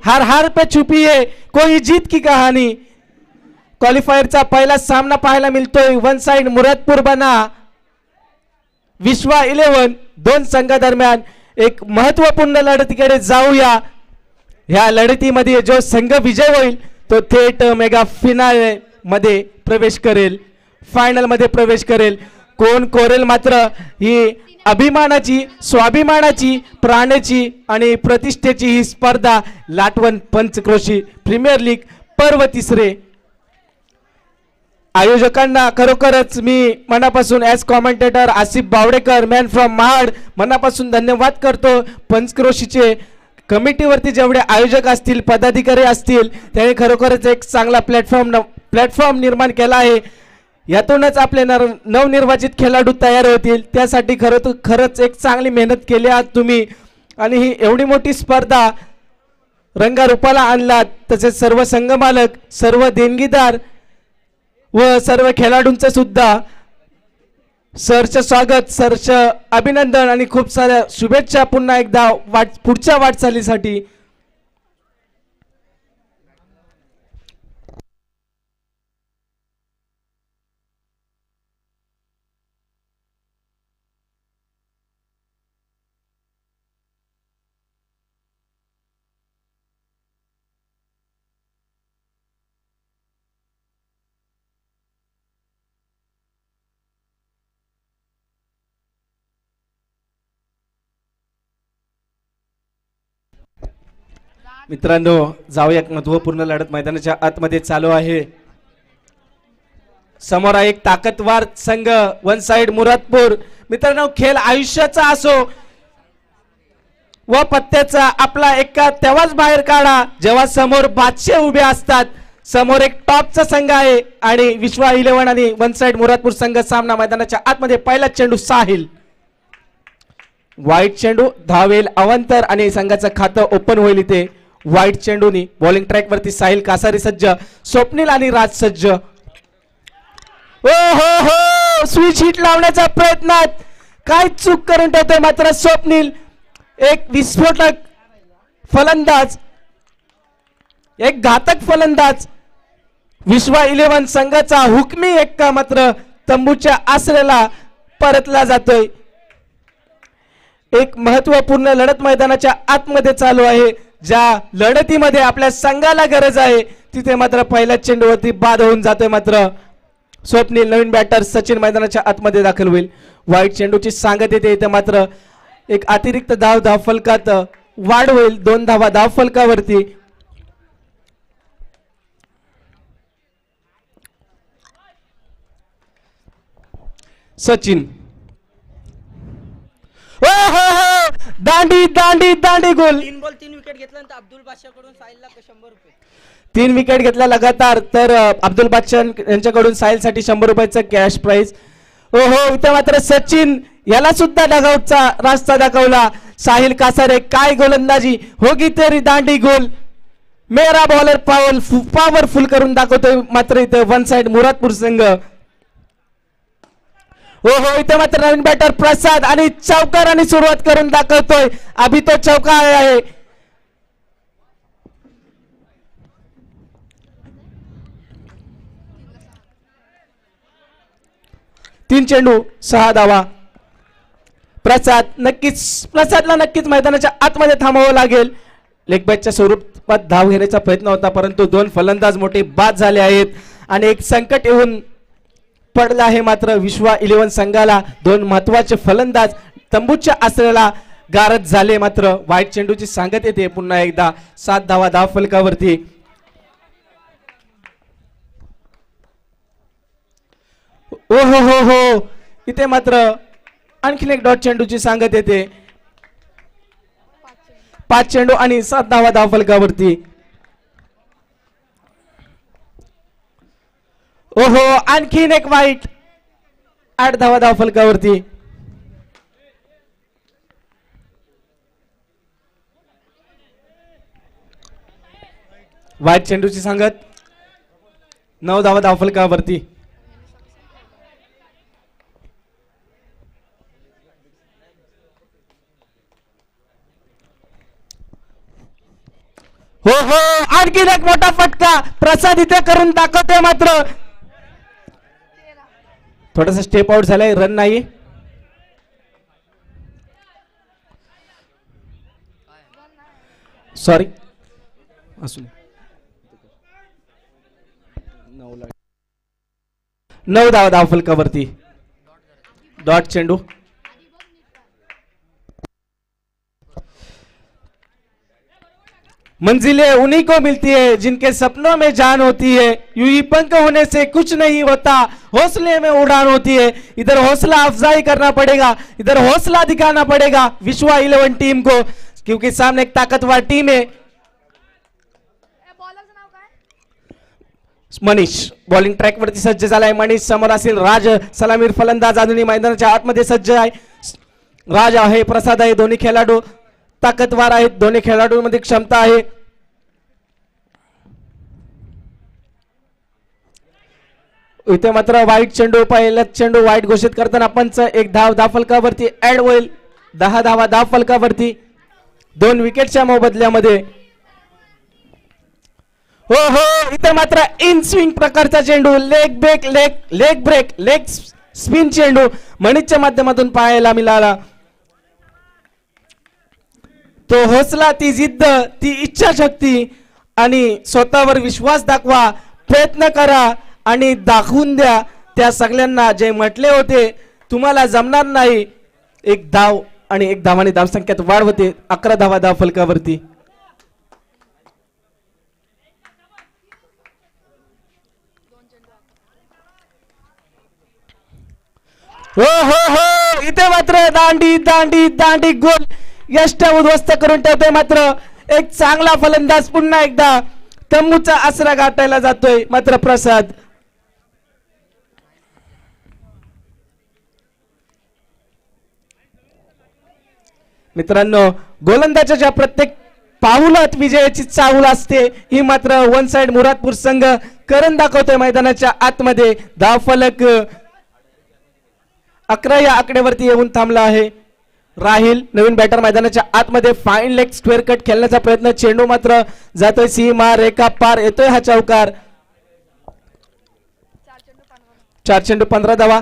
हार हार पे छुपी है कोई जीत की कहानी। क्वालिफायरचा पहिला सामना पाहायला मिळतोय वन साइड मुरादपूर बना विश्वा 11 दोन संघादरम्यान एक महत्त्वपूर्ण लढतीकडे जाऊया। ह्या लढतीमध्ये जो संघ विजय होईल तो थेट मेगा फिनाले मध्ये प्रवेश करेल, फायनल मध्ये प्रवेश करेल। कोण कोरेल मात्र ही अभिमानाची स्वाभिमानाची प्राण्याची आणि प्रतिष्ठेची ही स्पर्धा लाटवण पंचक्रोशी प्रीमियर लीग पर्व तिसरे। आयोजकांना खरोखरच मी मनापासून as commentator Asif Bawdekar man from Mahad मनापासून धन्यवाद करतो। पंचक्रोशीचे कमिटीवरती जेवढे आयोजक असतील पदाधिकारी असतील त्यांनी खरोखरच एक चांगला प्लॅटफॉर्म निर्माण केला आहे। यातूनच आपले नवनिर्वाचित खेळाडू तयार होतील, त्यासाठी खरंच एक चांगली मेहनत केली आहात तुम्ही आणि ही एवढी मोठी स्पर्धा रंगारूपाला आणलात। तसेच सर्व संघमालक सर्व देणगीदार व सर्व खेळाडूंचं सुद्धा सरचं स्वागत सरचं अभिनंदन आणि खूप साऱ्या शुभेच्छा पुन्हा एकदा पुढच्या वाटचालीसाठी। मित्रांनो जाऊया एक महत्त्वपूर्ण लढत मैदानाच्या आतमध्ये चालू आहे। समोर एक ताकदवार संघ वन साइड मुरादपूर। मित्रांनो खेळ आयुष्याचा असो व पत्त्याचा आपला एका तेव्हाच बाहेर काढा जेव्हा समोर बादशे उभे असतात। समोर एक टॉपचा संघ आहे आणि विश्वा 11 आणि वन साइड मुरादपूर संघ सामना मैदानाच्या आतमध्ये पहिला चेंडू साहिल वाईट चेंडू धावेल अवंतर आणि संघाचं खातं ओपन होईल। इथे वाईट चेंडूनी बॉलिंग ट्रॅक वरती साहिल कासारी सज्ज, स्वप्नील आणि राज सज्ज। ओ हो स्विच हिट लावण्याचा प्रयत्नात काय चूक करून ठेवतोय मात्र स्वप्नील। एक विस्फोटक फलंदाज एक घातक फलंदाज विश्वा 11 संघाचा हुकमी एक्का मात्र तंबूच्या आसऱ्याला परतला जातोय। एक महत्त्वपूर्ण लढत मैदानाच्या आतमध्ये चालू आहे। ज्या लढतीमध्ये आपल्या संघाला गरज आहे तिथे मात्र पहिल्या चेंडूवरती बाद होऊन जातोय मात्र स्वप्नील नवीन बॅटर सचिन मैदानाच्या आतमध्ये दाखल होईल। वाईट चेंडूची सांगत येते इथे मात्र एक अतिरिक्त धाव फलकात वाढ होईल 2 धावा धाव फलकावरती। सचिन दांडी दांडी दांडी गोल। 3 बॉल 3 विकेट घेतल्यानंतर अब्दुल बादशाहकडून साहिलला 100 रुपये। 3 विकेट घेतल्या लगातार तर अब्दुल बादशाह यांच्याकडून साहिलसाठी 100 रुपयाचं कॅश प्राइज। ओहो इथे मात्र सचिन याला सुद्धा डगआउटचा रास्ता दाखवला। साहिल कासारे काय गोलंदाजी होगी तेरी दांडी गोल। मेरा बॉलर पॉवरफुल करून दाखवतोय मात्र इथे वन साइड मुरादपूर संघ। हो इथे मात्र नवीन बॅटर प्रसाद आणि चौकाराने सुरुवात करून दाखवतोय। अभि तो चौका आहे। तीन चेंडू 6 धावा। प्रसादला नक्कीच मैदानाच्या आतमध्ये थांबावं लागेल। लेग बॅटच्या स्वरूपात धाव घेण्याचा प्रयत्न होता परंतु 2 फलंदाज मोठे बाद झाले आहेत आणि एक संकट येऊन पडलं आहे मात्र विश्वा 11 संघाला 2 महत्त्वाचे फलंदाज तंबूच्या आसऱ्याला गारद झाले मात्र वाईट चेंडूची सांगत येते पुन्हा एकदा 7 धावा धाव फलकावरती। ओ हो इथे मात्र आणखीन एक डॉट चेंडूची सांगत येते। 5 चेंडू आणि 7 धावा धाव फलकावरती। ओहो आणखीन एक वाईट 8 धावा धाव फलकावरती। वाईट चेंडूची सांगत 9 धावा धाव फलकावरती। हो हो, आणखीन एक मोठा फटका प्रसाद इथे करून दाखवते. मात्र थोडासा स्टेप आउट झालाय, रन नाही. सॉरी, असू 9 धावा धाव फलकावरती. डॉट चेंडू. मंजिलें उन्हीं को मिलती है जिनके सपनों में जान होती है. यूं ही पंख होने से कुछ नहीं होता, हौसले में उड़ान होती है. इधर हौसला अफजाई करना पड़ेगा, इधर हौसला दिखाना पड़ेगा विश्वा 11 टीम को, क्योंकि सामने एक ताकतवर टीम है. मनीष बॉलिंग ट्रॅक वरती सज्ज झालाय. मनीष समोर असेल राज, सलामीर फलंदाज अजूनही मैदानाच्या आतमध्ये सज्ज आहे. राज आहे, प्रसाद आहे, दोन्ही खेळाडू ताकदवार आहेत, दोन्ही खेळाडूंमध्ये क्षमता आहे. इथे मात्र वाईट चेंडू, पहिला चेंडू वाईट घोषित करताना पंच. एक धाव फलकावरती ऍड होईल. 10 धावा धाव फलकावरती, 2 विकेटच्या मोबदल्यामध्ये. हो हो, इथे मात्र इन स्विंग प्रकारचा चेंडू, लेग ब्रेक स्पिन चेंडू मनीषच्या माध्यमातून पाहायला मिळाला. तो हौसला, ती जिद्द, ती इच्छाशक्ती आणि स्वतःवर विश्वास दाखवा, प्रयत्न करा आणि दाखवून द्या त्या सगळ्यांना जे म्हटले होते तुम्हाला जमणार नाही. 1 धाव आणि 1 धावाने धावसंख्येत वाढ होते. 11 धावा धाव फलकावरती. हो हो हो, इथे मात्र दांडी गोल यष्ट उद्ध्वस्त करून ठेवतोय. मात्र एक चांगला फलंदाज पुन्हा एकदा तंबूचा आसरा गाठायला जातोय. मात्र प्रसाद. मित्रांनो, गोलंदाजाच्या प्रत्येक पाऊलात विजयाची चाहूल असते. ही मात्र वन साइड मुरादपूर संघ करून दाखवतोय मैदानाच्या आतमध्ये. धाव फलक 11 या आकड्यावरती येऊन थांबला आहे. राहिल नवीन बॅटर मैदानाच्या आतमध्ये फाईन लेग स्क्वेअर कट खेळण्याचा प्रयत्न. चेंडू मात्र जातोय सीमा रेखा पार, येतोय हा चौकार. 4 चेंडू 15 धावा.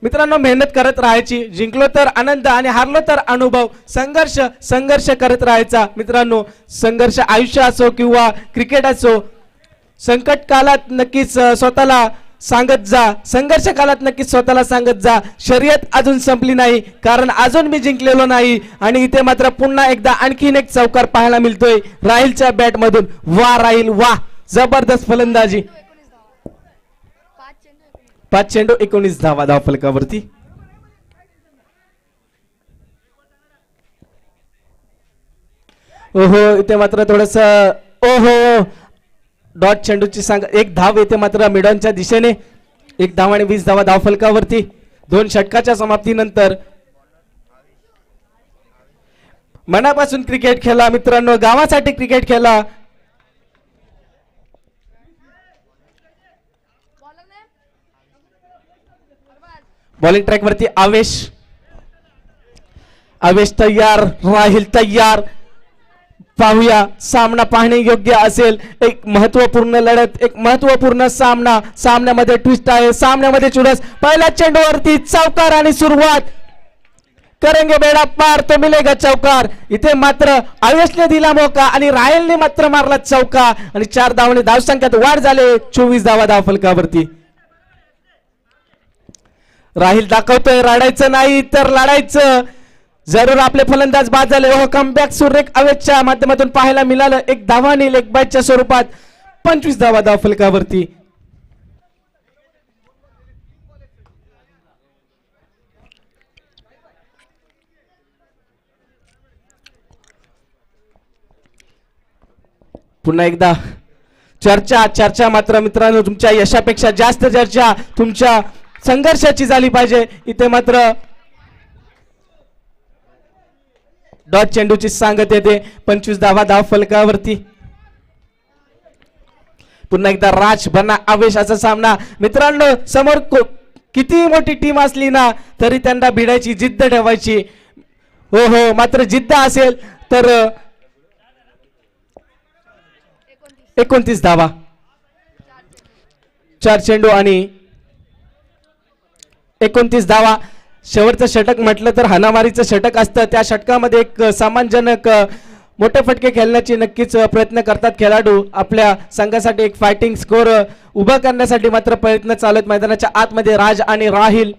मित्रांनो, मेहनत करत राहायची. जिंकलो तर आनंद आणि हारलो तर अनुभव. संघर्ष करत राहायचा. मित्रांनो, संघर्ष आयुष्य असो किंवा क्रिकेट असो, संकट काळात नक्कीच स्वतःला सांगत जा, संघर्ष काळात नक्कीच स्वतःला सांगत जा, शर्यत अजून संपली नाही, कारण अजून मी जिंकलेलो नाही. आणि इथे मात्र पुन्हा एकदा आणखीन एक चौकार पाहायला मिळतोय राहिलच्या बॅट मधून. वा राहिल वा, जबरदस्त फलंदाजी. 5 चेंडू 19 धावा धाव फलकावरती. ओहो, इथे मात्र थोडस ओहो, डॉट चेंडूची सांग. 1 धाव येते मात्र मिडॉनच्या दिशेने. 1 धाव आणि 20 धावा धाव फलकावरती. 2 षटकाच्या समाप्तीनंतर मनापासून क्रिकेट खेळा मित्रांनो, गावासाठी क्रिकेट खेळा. बॉलिंग ट्रॅक वरती आवेश तयार, राहिल तयार. पाहूया, सामना पाहणे योग्य असेल. एक महत्वपूर्ण लढत, एक महत्वपूर्ण सामना. सामन्यामध्ये ट्विस्ट आहे, सामन्यामध्ये चुरस. पहिल्या चेंडूवरती चौकार आणि सुरुवात करेंगे बेडा पार, तो मिलेगा चौकार. इथे मात्र आवेशने दिला मौका आणि राहिलने मात्र मारला चौका आणि 4 धावांनी धावसंख्येत वाढ झाले. 24 धावा धाव फलकावरती. राहिल दाखवतोय रडायचं नाही तर लढायचं. जरूर आपले फलंदाज बाद झाले. हो, कमबॅक सुरेख अवेशच्या माध्यमातून पाहायला मिळालं. 1 धावांनी लेग बायच्या स्वरूपात 25 धावा धाव फलकावरती. पुन्हा एकदा चर्चा मात्र मित्रांनो, तुमच्या यशापेक्षा जास्त चर्चा तुमच्या संघर्षाची झाली पाहिजे. इथे मात्र डॉट चेंडूची सांगत येते. 25 धावा धाव फलकावरती. पुन्हा एकदा राज बना आवेशाचा सामना. मित्रांनो, समोर किती मोठी टीम असली ना तरी त्यांना भिडायची जिद्द ठेवायची. हो हो, मात्र जिद्द असेल तर 29 धावा. 4 चेंडू आणि 29 धावा. शेवटचं षटक म्हटलं तर हाणामारीचं षटक असतं. त्या षटकामध्ये एक समानजनक मोठे फटके खेळण्याची नक्कीच प्रयत्न करतात खेळाडू. आपल्या संघासाठी एक फायटिंग स्कोर उभा करण्यासाठी मात्र प्रयत्न चालू आहेत. मैदानाच्या आतमध्ये राज आणि राहिल.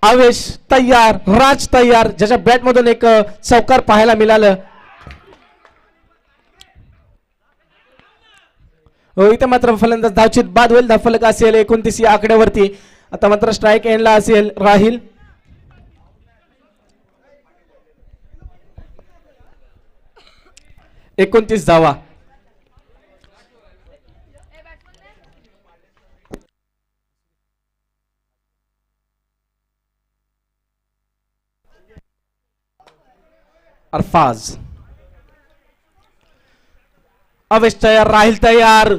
आवेश तयार, राज तयार, ज्याच्या बॅट मधून एक चौकार पाहायला मिळालं. इथे मात्र फलंदाज धावचित बाद होईल. धावफलक असेल 29 या आकड्यावरती. आता मात्र स्ट्राईक एंडला असेल राहिल. एकोणतीस धावा. अरफाज. अवेश तयार, राहिल तयार.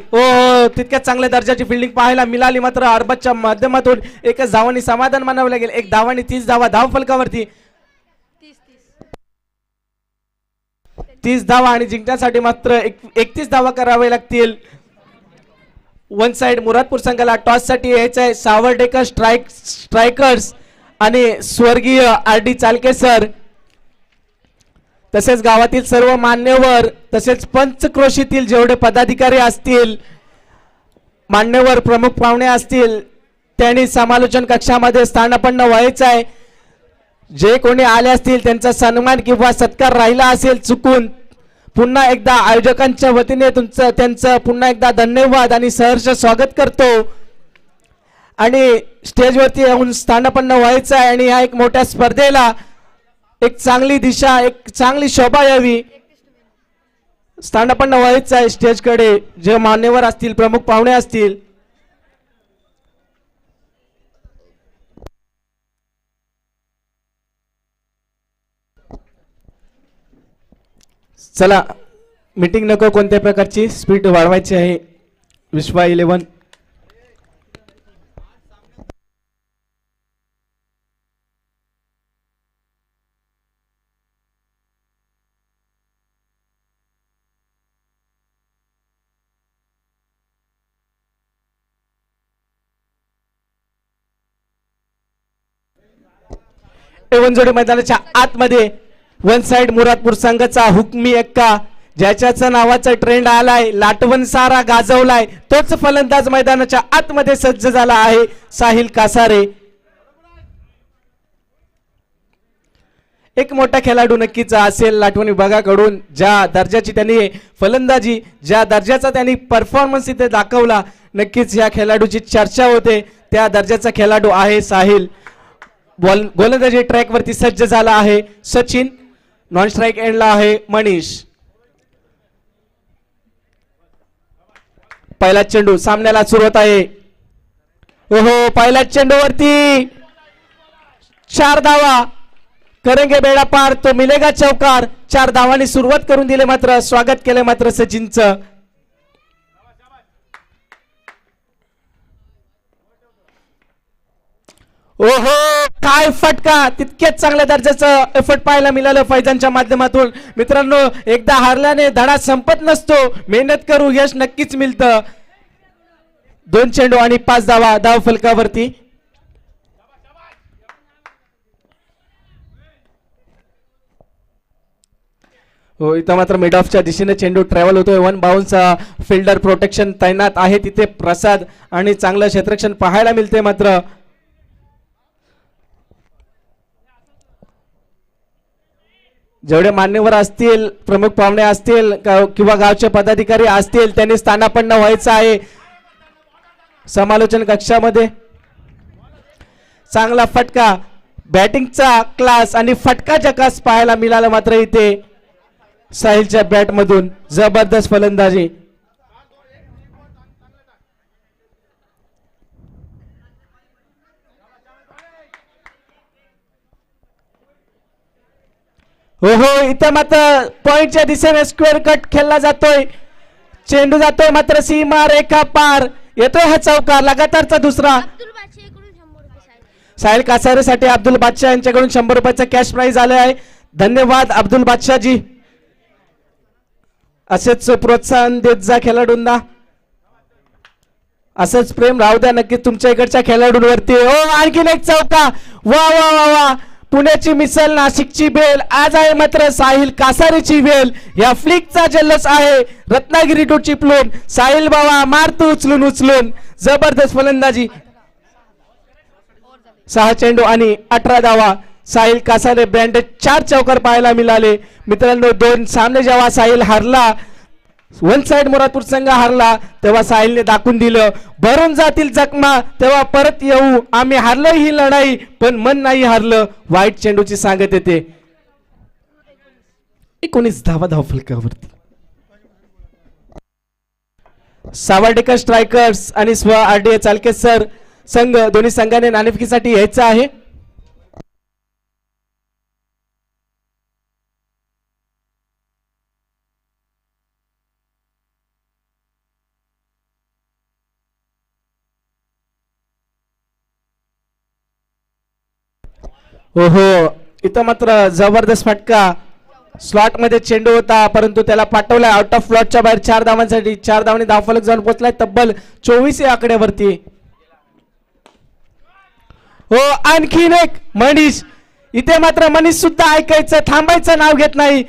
तितक्या चांगल्या दर्जाची फिल्डिंग पाहायला मिळाली. मात्र अरबाजच्या माध्यमातून एकच धावांनी समाधान मानावं लागेल. एक धावांनी 30 धावा धाव फलकावरती. 30 धावा आणि जिंकण्यासाठी मात्र 31 धावा करावे लागतील. वन साइड मुरादपूर संघाला टॉस साठी यायचं आहे. सावर्डेकर स्ट्रायकर्स आणि स्वर्गीय आर डी चालके सर, तसेच गावातील सर्व मान्यवर, तसेच पंचक्रोशीतील जेवढे पदाधिकारी असतील, मान्यवर प्रमुख पाहुणे असतील, त्यांनी समालोचन कक्षामध्ये स्थानापन्न व्हायचं आहे. जे कोणी आले असतील त्यांचा सन्मान किंवा सत्कार राहिला असेल चुकून, पुन्हा एकदा आयोजकांच्या वतीने त्यांचं पुन्हा एकदा धन्यवाद आणि सहर्ष स्वागत करतो. आणि स्टेजवरती येऊन स्थानापन्न व्हायचं आहे आणि या एक मोठ्या स्पर्धेला एक चांगली दिशा, एक चांगली शोभा यावी. स्थानापन्न व्हायचं आहे स्टेजकडे जे मान्यवर असतील, प्रमुख पाहुणे असतील. चला, मीटिंग नको, कोणत्या प्रकारची स्पीड वाढवायची आहे. विश्वा 11. एवनजोडी मैदानाच्या आतमध्ये वन साइड मुरादपूर संघाचा हुकमी एक्का, ज्याच्या नावाचा ट्रेंड आलाय, लाटवन सारा गाजवलाय, तोच फलंदाज मैदानाच्या आतमध्ये सज्ज झाला आहे. साहिल कासारे, एक मोठा खेळाडू नक्कीच असेल लाटवण विभागाकडून. ज्या दर्जाची त्यांनी फलंदाजी, ज्या दर्जाचा त्यांनी परफॉर्मन्स इथे दाखवला, नक्कीच या खेळाडूची चर्चा होते. त्या दर्जाचा खेळाडू आहे साहिल. गोलंदाजी ट्रॅक वरती सज्ज झाला आहे सचिन. नॉन स्ट्राईक एंडला आहे मनीष. पहिला चेंडू सामन्याला सुरुवात आहे. पहिल्या चेंडूवरती 4 धावा. करेंगे बेडा पार, तो मिलेगा चौकार. 4 धावांनी सुरुवात करून दिले, मात्र स्वागत केले मात्र सचिनचं. काय फटका, तितक्याच चांगल्या दर्जाचं एफर्ट पाहायला मिळालं फैजानच्या माध्यमातून. मित्रांनो, एकदा हारल्याने धडा संपत नसतो, मेहनत करू यश नक्कीच मिळतं. 2 चेंडू आणि 5 धावा धाव फलकावरती. इथं मात्र मिड ऑफच्या दिशेने चेंडू ट्रॅव्हल होतोय. 1 बाउन्स फिल्डर प्रोटेक्शन तैनात आहे तिथे. प्रसाद आणि चांगलं क्षेत्ररक्षण पाहायला मिळते. मात्र जेवढे मान्यवर असतील, प्रमुख पाहुणे असतील किंवा गावचे पदाधिकारी असतील, त्यांनी स्थानापन्न व्हायचं आहे समालोचन कक्षामध्ये. चांगला फटका, बॅटिंगचा क्लास आणि फटका जकास पाहायला मिळाला मात्र इथे साहिलच्या बॅट मधून. जबरदस्त फलंदाजी. इथं मात्र पॉइंटच्या दिशेने स्क्वेअर कट खेळला जातोय. चेंडू जातोय मात्र सीमा रेखा पार. येतोय हा चौकार, लगातारचा दुसरा. साहिल कासारेसाठी अब्दुल बादशाह यांच्याकडून 100 रुपयाचा कॅश प्राइज आले आहे. धन्यवाद अब्दुल बादशाह जी. असेच प्रोत्साहन देत जा खेळाडूंना, असंच प्रेम राहू द्या नक्की तुमच्या इकडच्या खेळाडूंवरती. हो आणखीन एक चौका. वा वा वा वा, पुण्याची मिसल नाशिकची बेल, आज आहे मात्र साहिल कासारेची वेल. या फ्लिकचा जल्लोष आहे रत्नागिरी टू चिपळूण. साहिल बाबा मारतो उचलून उचलून, जबरदस्त फलंदाजी. 6 चेंडू आणि 18 धावा. साहिल कासारे ब्रँडेड 4 चौकार पाहायला मिळाले. मित्रांनो 2 सामने जेव्हा साहिल हारला, वन साइड मोरादपूर संघ हारला, तेव्हा साहिलने दाखवून दिलं भरून जातील जखमा, तेव्हा परत येऊ, आम्ही हारलो ही लढाई पण मन नाही हारलं. वाईट चेंडूची सांगत येते. 19 धावा धावफलकावरती. सावर्डेकर स्ट्रायकर्स आणि स्व आरडीए चालकेसर संघ, दोन्ही संघाने नाणेफेकीसाठी यायचं आहे. ओहो, इथं मात्र जबरदस्त फटका. स्लॉट मध्ये चेंडू होता परंतु त्याला पाठवलाय आउट ऑफ स्लॉटच्या बाहेर 4 धावांसाठी. 4 धावांनी धावफलक जाऊन पोहोचलाय तब्बल 24 या आकड्यावरती. हो आणखीन एक मनीष. इथे मात्र मनीष सुद्धा ऐकायचं, थांबायचं नाव घेत नाही.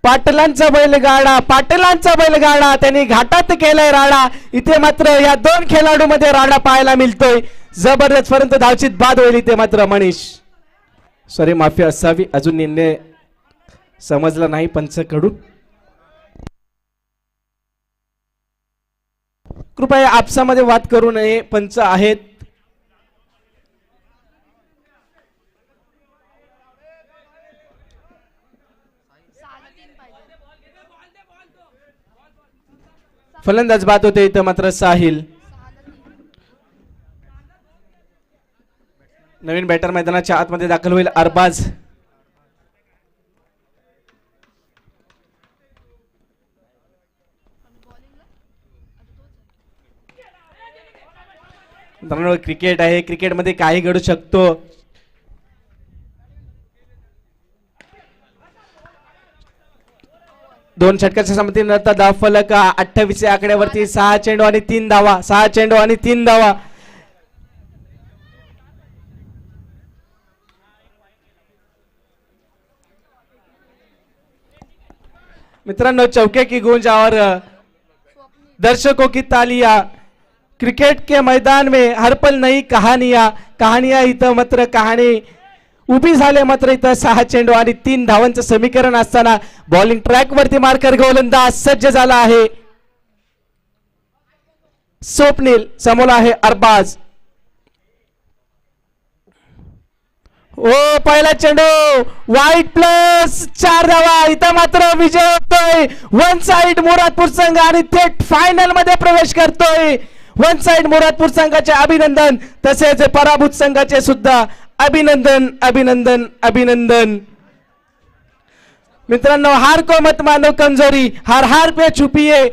पाटलांचा बैलगाडा, पाटलांचा बैलगाडा, त्यांनी घाटात केलाय राडा. इथे मात्र या 2 खेळाडूंमध्ये राडा पाहायला मिळतोय. जबरदस्त पर्यंत धावचित बाद होईल इथे मात्र मनीष. सॉरी माफी असावी, अजून निर्णय समजला नाही पंचकडून. कृपया आपसामध्ये वाद करू नये, पंच आहेत. फलंदाज बाद होते इथं मात्र साहिल. नवीन बॅटर मैदानाच्या आतमध्ये दाखल होईल अरबाज. क्रिकेट आहे, क्रिकेटमध्ये काही घडू शकतो. दोन षटकाच्या संमतीनंतर धावफलक 28 या आकड्यावरती. 6 चेंडू आणि 3 धावा. 6 चेंडू आणि 3 धावा. मित्रांनो चौके की गूंज और दर्शकों की तालियां. क्रिकेट के मैदान में हर पल नई कहानियां इथं मात्र कहाणी उभी झाले. मात्र इथं 6 चेंडू आणि 3 धावांचं समीकरण असताना बॉलिंग ट्रॅक वरती मार्कर गोलंदाज सज्ज झाला आहे. स्वप्नील समोर आहे अरबाज. ओ पहिला चेंडू वाईट प्लस 4 धावा. इथं मात्र विजय होतोय वन साइड मुरादपूर संघ आणि थेट फायनल मध्ये प्रवेश करतोय. वन साइड मुरादपूर संघाचे अभिनंदन, तसेच पराभूत संघाचे सुद्धा अभिनंदन अभिनंदन अभिनंदन. मित्रांनो हार को मत मानो कमजोरी, हार हार पे छुपी है.